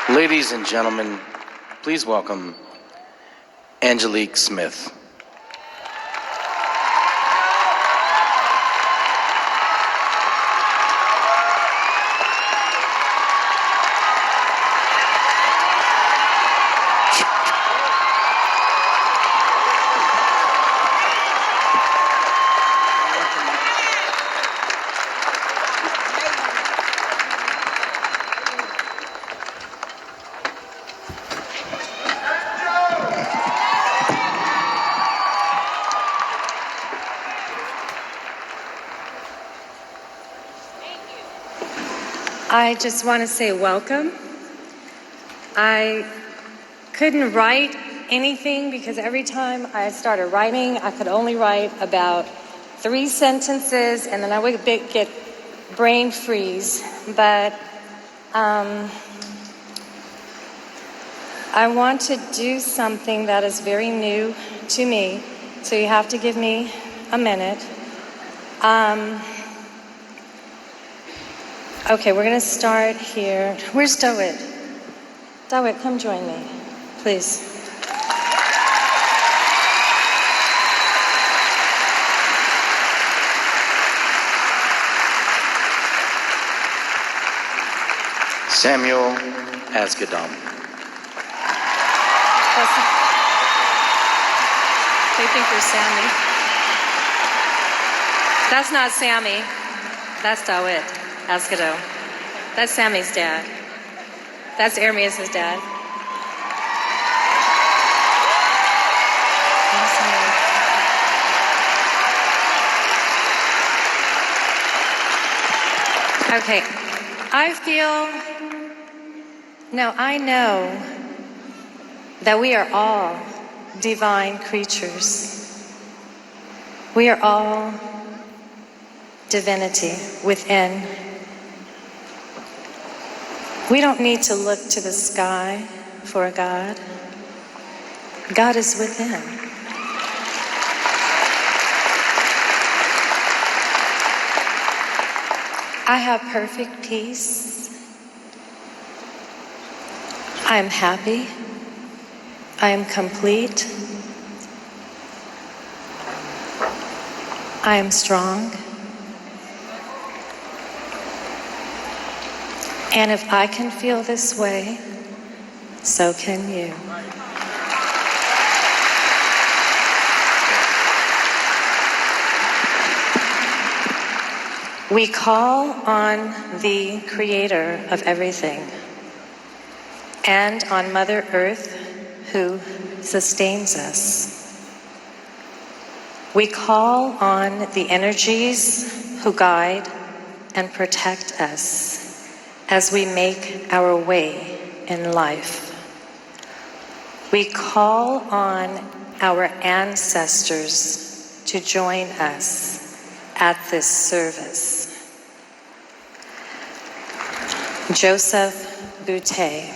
Ladies and gentlemen, please welcome Angelique Smith. I just want to say welcome. I couldn't write anything because every time I started writing, I could only write about 3 sentences and then I would get brain freeze. But I want to do something that is very new to me, so you have to give me a minute. Okay, we're going to start here. Where's Dawit? Dawit, come join me, please. Samuel Asgadom. They think you're Sammy. That's not Sammy. That's Dawit Asgadom. That's Sammy's dad. That's Ermias' dad. Okay, I know that we are all divine creatures. We are all divinity within. We don't need to look to the sky for a God. God is within. I have perfect peace. I am happy. I am complete. I am strong. And if I can feel this way, so can you. We call on the Creator of everything and on Mother Earth who sustains us. We call on the energies who guide and protect us as we make our way in life. We call on our ancestors to join us at this service. Joseph Boutte,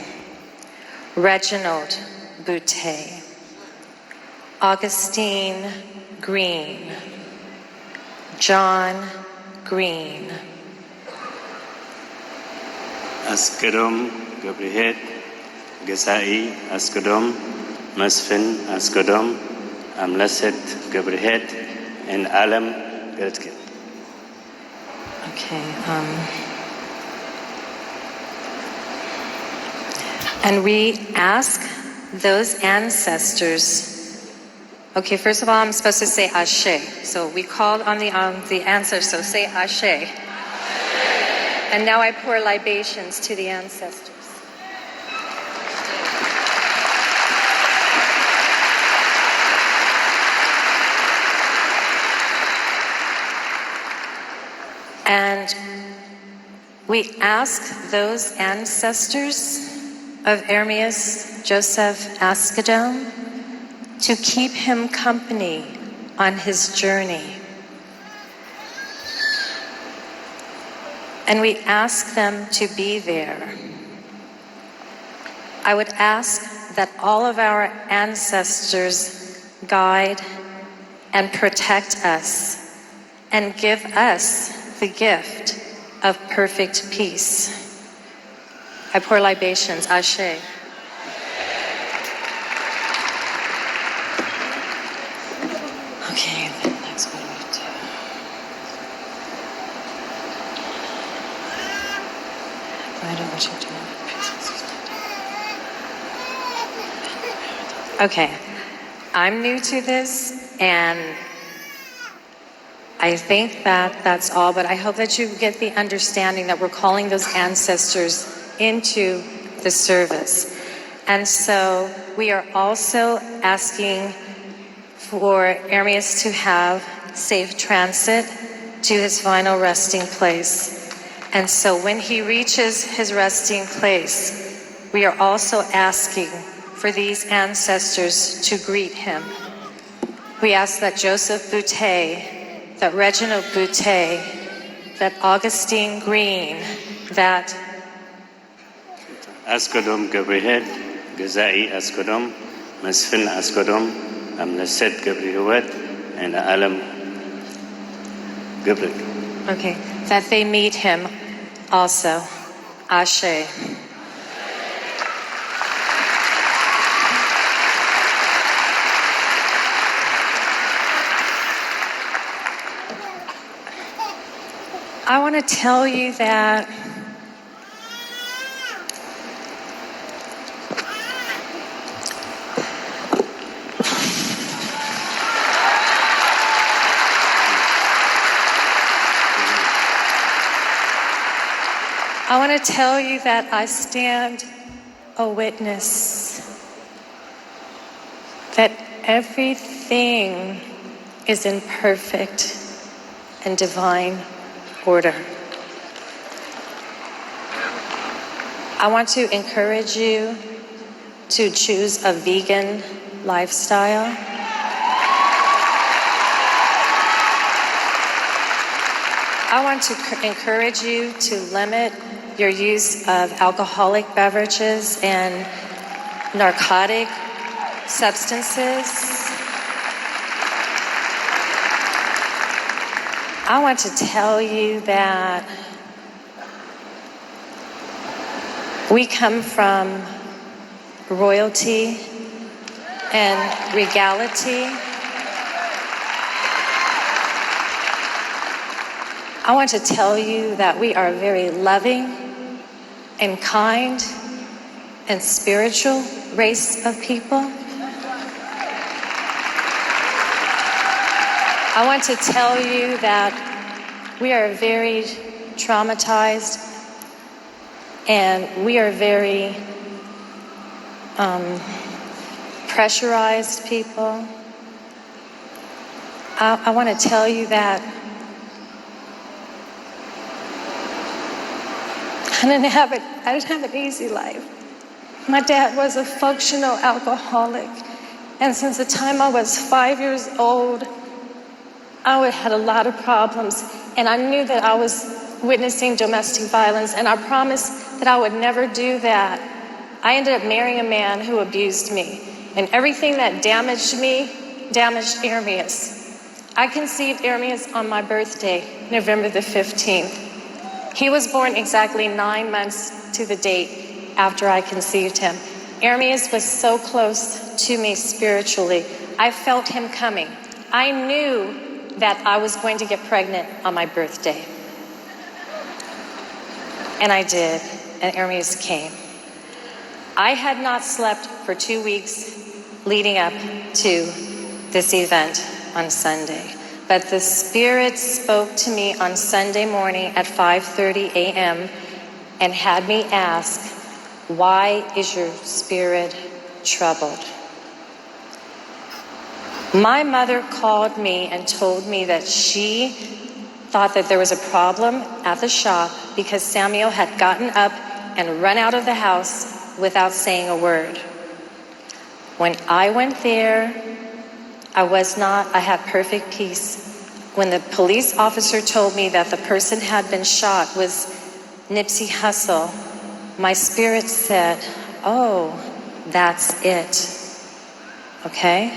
Reginald Boutte, Augustine Green, John Green, Asgadom Gabrihet, Gesai Asgadom, Masfin Asgadom, Amlaset Gabrihet, and Alam Geldkin. Okay. And we ask those ancestors. Okay, first of all, I'm supposed to say Ashe. So we called on the ancestors, so say Ashe. And now I pour libations to the ancestors. And we ask those ancestors of Ermias Joseph Asgadom to keep him company on his journey. And we ask them to be there. I would ask that all of our ancestors guide and protect us and give us the gift of perfect peace. I pour libations, ashe. Okay, then next what do we do? I don't know what you're doing. Okay, I'm new to this, and I think that that's all, but I hope that you get the understanding that we're calling those ancestors into the service. And so we are also asking for Ermias to have safe transit to his final resting place. And so when he reaches his resting place, we are also asking for these ancestors to greet him. We ask that Joseph Boutte, that Reginald Boutte, that Augustine Green, that Askodom Gabriel, Gazai Askodom, Masfin Askodom, Amleset Gabriel, and Alam Gabriel. okay, that they meet him also. Ashe. I want to tell you that I stand a witness that everything is in perfect and divine order. I want to encourage you to choose a vegan lifestyle. I want to encourage you to limit your use of alcoholic beverages and narcotic substances. I want to tell you that we come from royalty and regality. I want to tell you that we are a very loving and kind and spiritual race of people. I want to tell you that we are very traumatized and we are very pressurized people. I want to tell you that I didn't have an easy life. My dad was a functional alcoholic, and since the time I was 5 years old, I had a lot of problems, and I knew that I was witnessing domestic violence, and I promised that I would never do that. I ended up marrying a man who abused me, and everything that damaged me damaged Ermias. I conceived Ermias on my birthday, November the 15th. He was born exactly 9 months to the date after I conceived him. Ermias was so close to me spiritually. I felt him coming. I knew that I was going to get pregnant on my birthday. And I did, and Ermias came. I had not slept for 2 weeks leading up to this event on Sunday. But the Spirit spoke to me on Sunday morning at 5:30 a.m. and had me ask, "Why is your spirit troubled?" My mother called me and told me that she thought that there was a problem at the shop because Samuel had gotten up and run out of the house without saying a word. When I went there, I had perfect peace. When the police officer told me that the person had been shot was Nipsey Hussle, my spirit said, "Oh, that's it." Okay?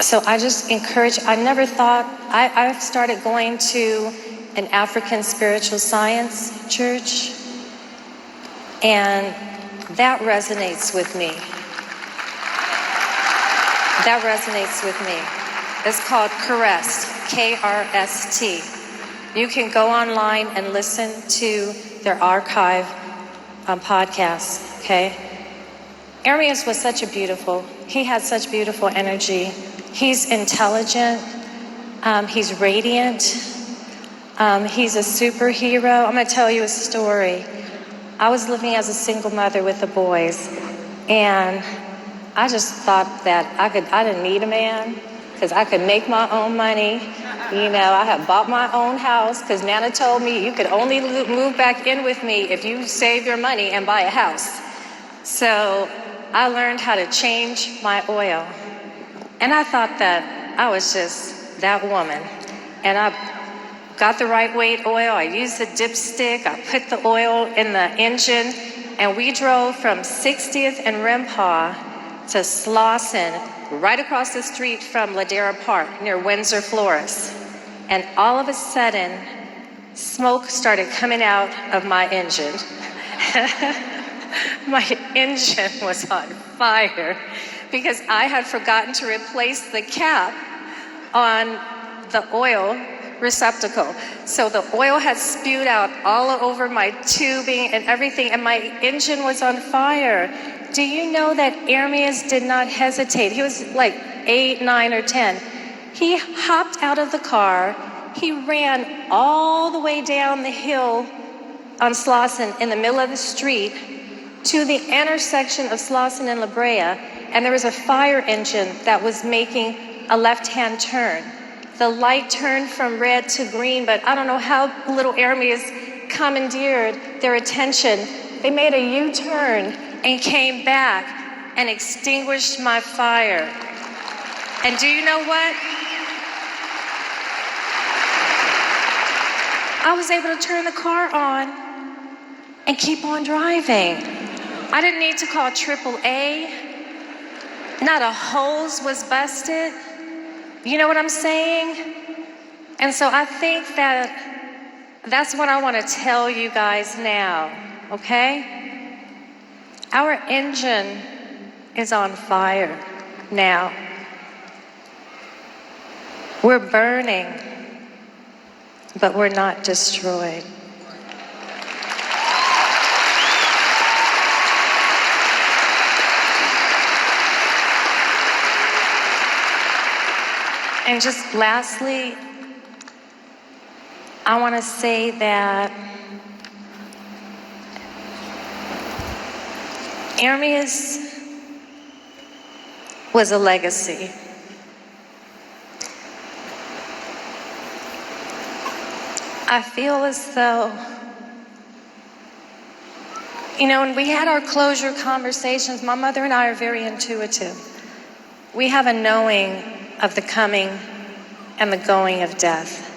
So I just encourage, I never thought, I started going to an African spiritual science church, and that resonates with me. That resonates with me. It's called Crest, K-R-S-T. You can go online and listen to their archive podcasts, okay? Arius was he had such beautiful energy. He's intelligent, he's radiant, he's a superhero. I'm gonna tell you a story. I was living as a single mother with the boys, and I just thought that I didn't need a man, because I could make my own money. You know, I had bought my own house, because Nana told me you could only move back in with me if you save your money and buy a house. So I learned how to change my oil. And I thought that I was just that woman. And I got the right weight oil, I used the dipstick, I put the oil in the engine, and we drove from 60th and Rempah to Slauson, right across the street from Ladera Park, near Windsor Flores. And all of a sudden, smoke started coming out of my engine. My engine was on fire because I had forgotten to replace the cap on the oil receptacle. So the oil had spewed out all over my tubing and everything, and my engine was on fire. Do you know that Ermias did not hesitate? He was like 8, 9, or 10. He hopped out of the car. He ran all the way down the hill on Slauson in the middle of the street to the intersection of Slauson and La Brea, and there was a fire engine that was making a left-hand turn. The light turned from red to green, but I don't know how little Ermias commandeered their attention. They made a U-turn and came back and extinguished my fire. And do you know what? I was able to turn the car on and keep on driving. I didn't need to call AAA. Not a hose was busted. You know what I'm saying? And so I think that's what I want to tell you guys now, okay? Our engine is on fire now. We're burning, but we're not destroyed. And just lastly, I want to say that Ermias was a legacy. I feel as though, you know, when we had our closure conversations, my mother and I are very intuitive. We have a knowing of the coming and the going of death.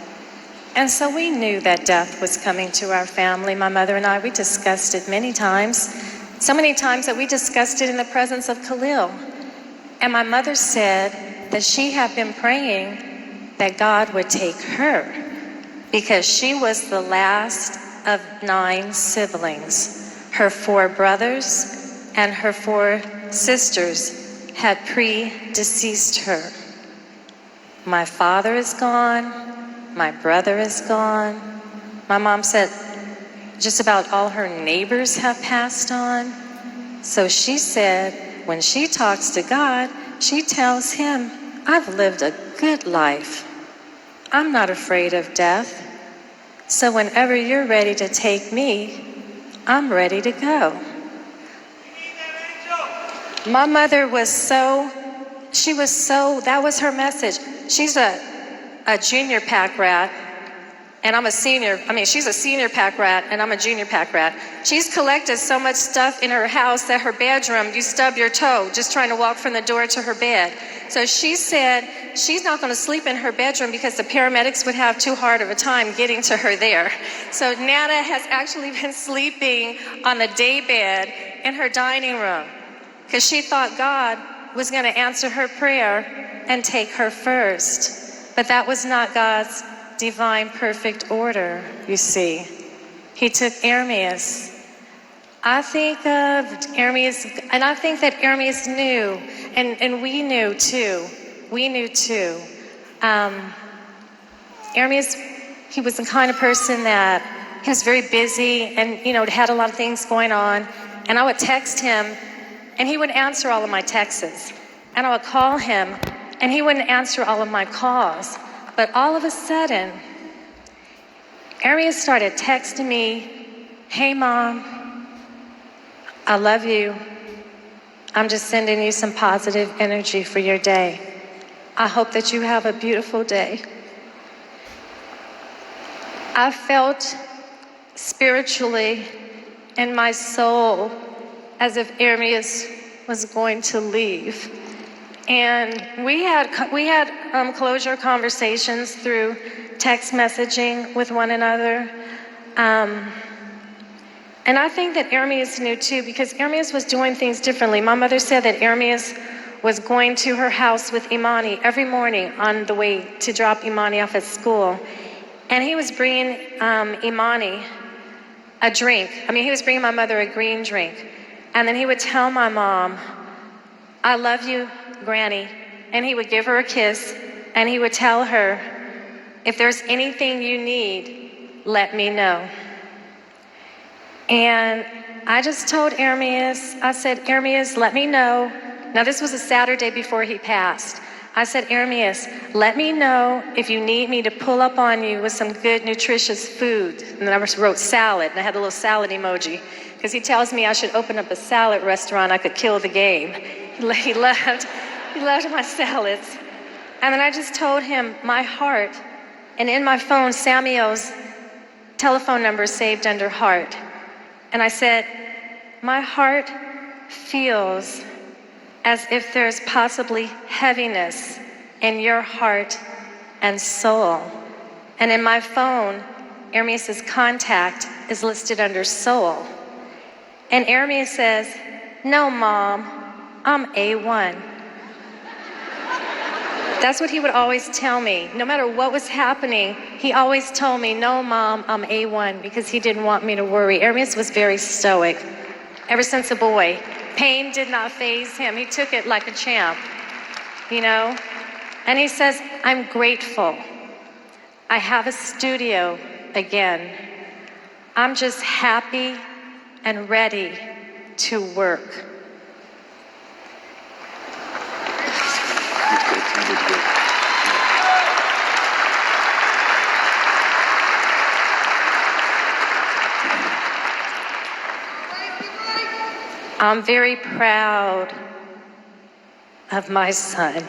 And so we knew that death was coming to our family. My mother and I, we discussed it many times. So many times that we discussed it in the presence of Khalil. And my mother said that she had been praying that God would take her because she was the last of 9 siblings. Her 4 brothers and her 4 sisters had predeceased her. My father is gone. My brother is gone. My mom said just about all her neighbors have passed on. So she said when she talks to God, she tells him, I've lived a good life. I'm not afraid of death. So whenever you're ready to take me, I'm ready to go. My mother was that was her message. She's a junior pack rat, and I'm a senior. She's a senior pack rat, and I'm a junior pack rat. She's collected so much stuff in her house that her bedroom, you stub your toe just trying to walk from the door to her bed. So she said she's not going to sleep in her bedroom because the paramedics would have too hard of a time getting to her there. So Nana has actually been sleeping on the day bed in her dining room because she thought God was going to answer her prayer and take her first. But that was not God's divine perfect order, you see. He took Ermias. I think of Ermias, and I think that Ermias knew, and we knew too. We knew too. Ermias, he was the kind of person that he was very busy and, had a lot of things going on. And I would text him, and he would answer all of my texts. And I would call him, and he wouldn't answer all of my calls. But all of a sudden, Ermias started texting me, "Hey, Mom, I love you. I'm just sending you some positive energy for your day. I hope that you have a beautiful day." I felt spiritually in my soul as if Ermias was going to leave. And we had closure conversations through text messaging with one another. And I think that Ermias knew too, because Ermias was doing things differently. My mother said that Ermias was going to her house with Imani every morning on the way to drop Imani off at school. And he was bringing Imani a drink. He was bringing my mother a green drink. And then he would tell my mom, "I love you, Granny." And he would give her a kiss, and he would tell her, "If there's anything you need, let me know." And I just told Ermias, I said, "Ermias, let me know." Now, this was a Saturday before he passed. I said, "Ermias, let me know if you need me to pull up on you with some good, nutritious food." And then I wrote salad, and I had a little salad emoji, because he tells me I should open up a salad restaurant. I could kill the game. He loved my salads. And then I just told him my heart, and in my phone, Samuel's telephone number saved under heart. And I said, "My heart feels as if there's possibly heaviness in your heart and soul." And in my phone, Ermias' contact is listed under soul. And Ermias says, "No, Mom, I'm A1. That's what he would always tell me. No matter what was happening, he always told me, "No, Mom, I'm A1," because he didn't want me to worry. Ermias was very stoic ever since a boy. Pain did not faze him. He took it like a champ, And he says, "I'm grateful. I have a studio again. I'm just happy and ready to work." I'm very proud of my son.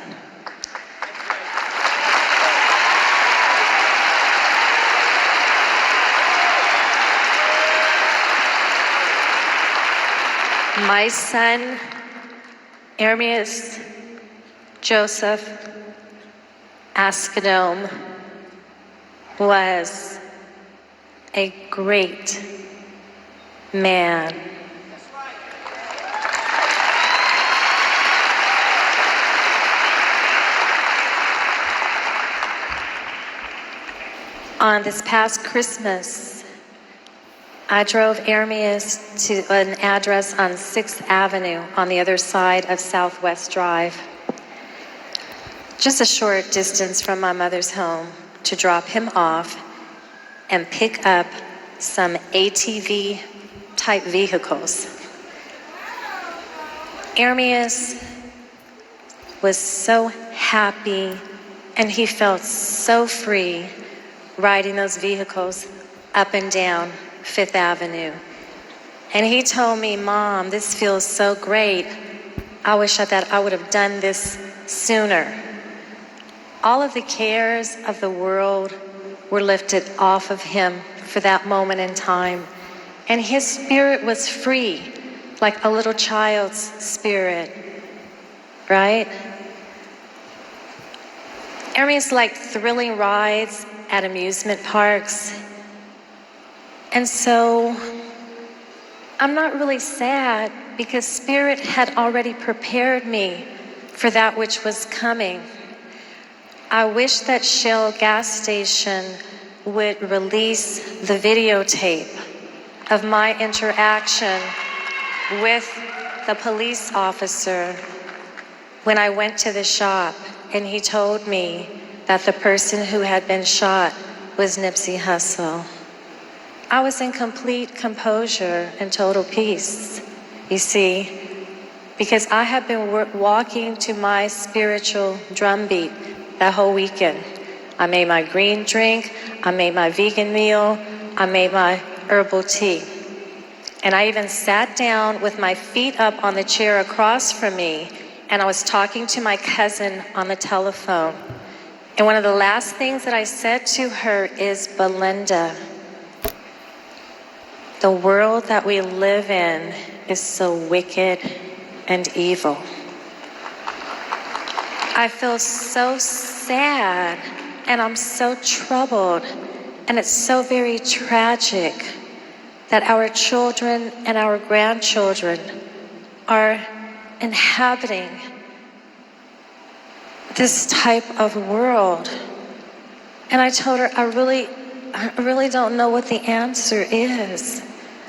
My son, Ermias Joseph Askedome, was a great man. On this past Christmas, I drove Ermias to an address on 6th Avenue on the other side of Southwest Drive, just a short distance from my mother's home, to drop him off and pick up some ATV type vehicles. Ermias was so happy, and he felt so free riding those vehicles up and down 5th Avenue. And he told me, "Mom, this feels so great. I wish that I would have done this sooner." All of the cares of the world were lifted off of him for that moment in time. And his spirit was free, like a little child's spirit, right? Ermias liked thrilling rides at amusement parks. And so I'm not really sad, because Spirit had already prepared me for that which was coming. I wish that Shell gas station would release the videotape of my interaction with the police officer when I went to the shop and he told me that the person who had been shot was Nipsey Hussle. I was in complete composure and total peace, you see, because I had been walking to my spiritual drumbeat that whole weekend. I made my green drink, I made my vegan meal, I made my herbal tea. And I even sat down with my feet up on the chair across from me, and I was talking to my cousin on the telephone. And one of the last things that I said to her is, Belinda, the world that we live in is so wicked and evil. I feel so sad and I'm so troubled, and it's so very tragic that our children and our grandchildren are inhabiting this type of world. And I told her, I really don't know what the answer is.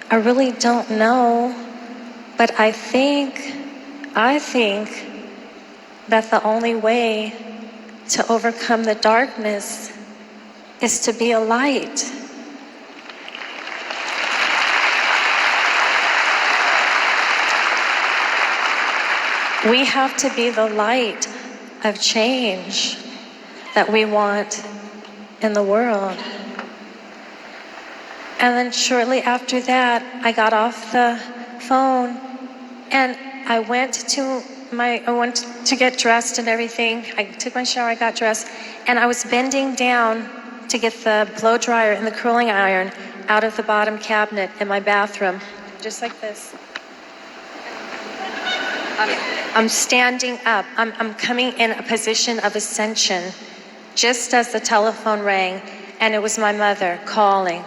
I really don't know, but I think that the only way to overcome the darkness is to be a light. We have to be the light of change that we want in the world. And then shortly after that, I got off the phone and I went to get dressed and everything. I took my shower, I got dressed, and I was bending down to get the blow dryer and the curling iron out of the bottom cabinet in my bathroom, just like this. I'm standing up. I'm coming in a position of ascension, just as the telephone rang, and it was my mother calling.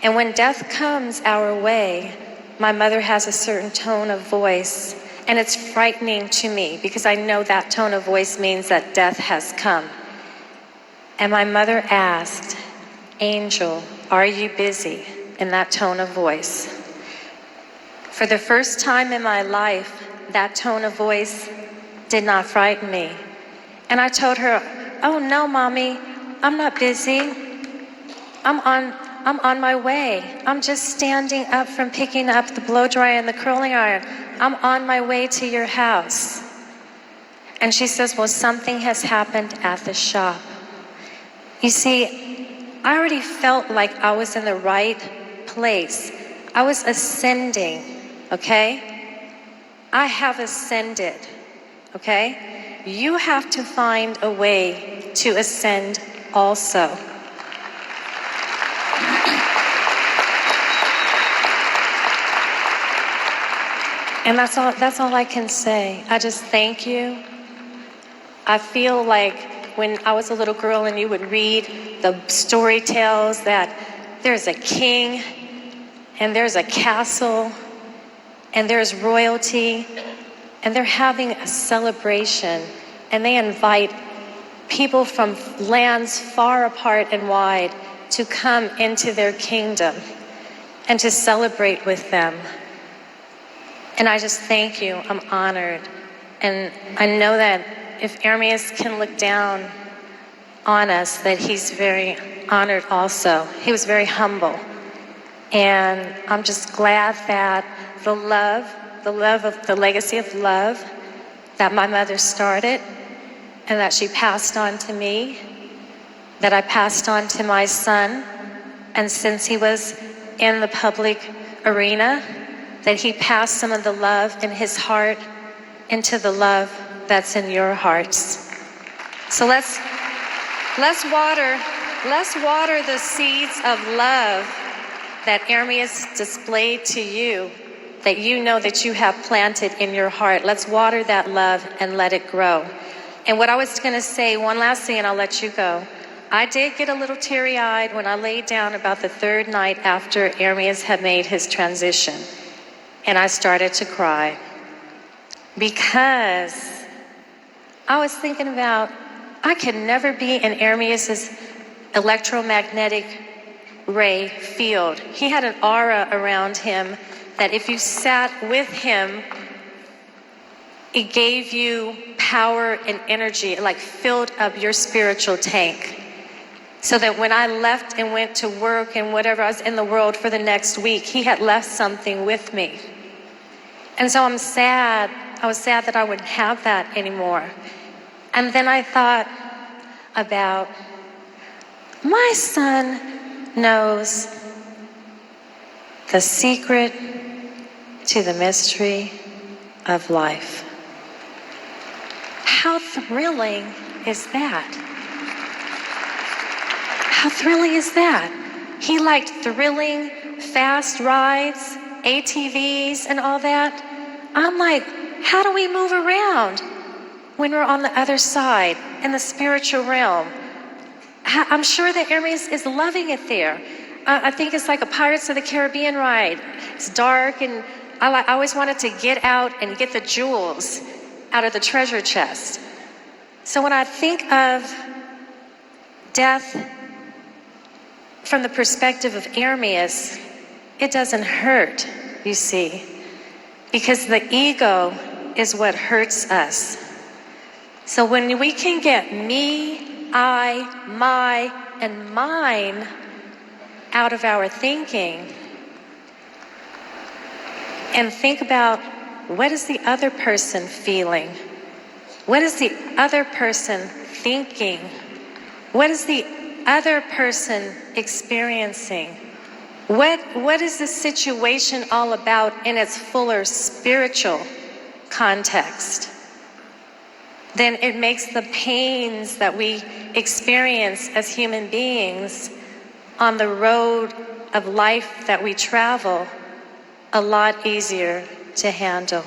And when death comes our way, my mother has a certain tone of voice, and it's frightening to me because I know that tone of voice means that death has come. And my mother asked, Angel, are you busy? In that tone of voice. For the first time in my life, that tone of voice did not frighten me. And I told her, oh no, Mommy, I'm not busy. I'm on my way. I'm just standing up from picking up the blow dryer and the curling iron. I'm on my way to your house. And she says, well, something has happened at the shop. You see, I already felt like I was in the right place. I was ascending, okay? I have ascended, okay? You have to find a way to ascend also. And that's all I can say. I just thank you. I feel like when I was a little girl and you would read the story tales that there's a king and there's a castle and there's royalty and they're having a celebration and they invite people from lands far apart and wide to come into their kingdom and to celebrate with them. And I just thank you. I'm honored. And I know that if Ermias can look down on us, that he's very honored also. He was very humble. And I'm just glad that the legacy of love that my mother started and that she passed on to me, that I passed on to my son. And since he was in the public arena, that he passed some of the love in his heart into the love that's in your hearts. So let's water the seeds of love that Ermias displayed to you, that you know that you have planted in your heart. Let's water that love and let it grow. And what I was gonna say, one last thing and I'll let you go. I did get a little teary-eyed when I laid down about the third night after Ermias had made his transition. And I started to cry because I was thinking about I could never be in Ermias's electromagnetic ray field. He had an aura around him that if you sat with him, it gave you power and energy. It like filled up your spiritual tank. So that when I left and went to work and whatever, I was in the world for the next week, he had left something with me. And so I'm sad. I was sad that I wouldn't have that anymore. And then I thought about, my son knows the secret to the mystery of life. How thrilling is that? How thrilling is that? He liked thrilling, fast rides, ATVs and all that. I'm like, how do we move around when we're on the other side in the spiritual realm? I'm sure that Hermes is loving it there. I think it's like a Pirates of the Caribbean ride. It's dark, and I always wanted to get out and get the jewels out of the treasure chest. So when I think of death from the perspective of Hermes, it doesn't hurt, you see, because the ego is what hurts us. So when we can get me, I, my, and mine out of our thinking and think about, what is the other person feeling? What is the other person thinking? What is the other person experiencing? What is the situation all about in its fuller spiritual context? Then it makes the pains that we experience as human beings on the road of life that we travel a lot easier to handle.